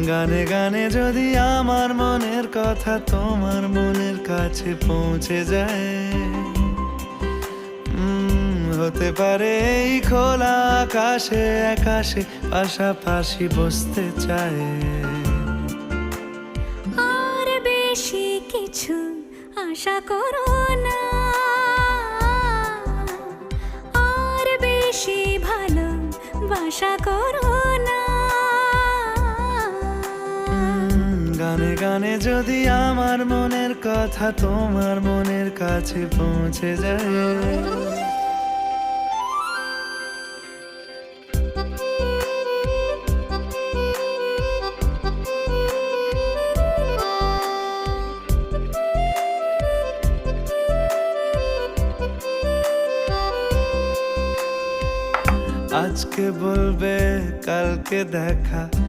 গানে গানে যদি আমার মনের কথা তোমার মনের কাছে পৌঁছে যায়, হতে পারে এই খোলা আকাশে আকাশে পাশাপাশি বসতে চায়। আর বেশি কিছু আশা করো না, আর বেশি ভালোবাসা করো না। গানে গানে যদি আমার মনের কথা তোমার মনের কাছে পৌঁছে যায়। আজকে বলবে কালকে দেখা,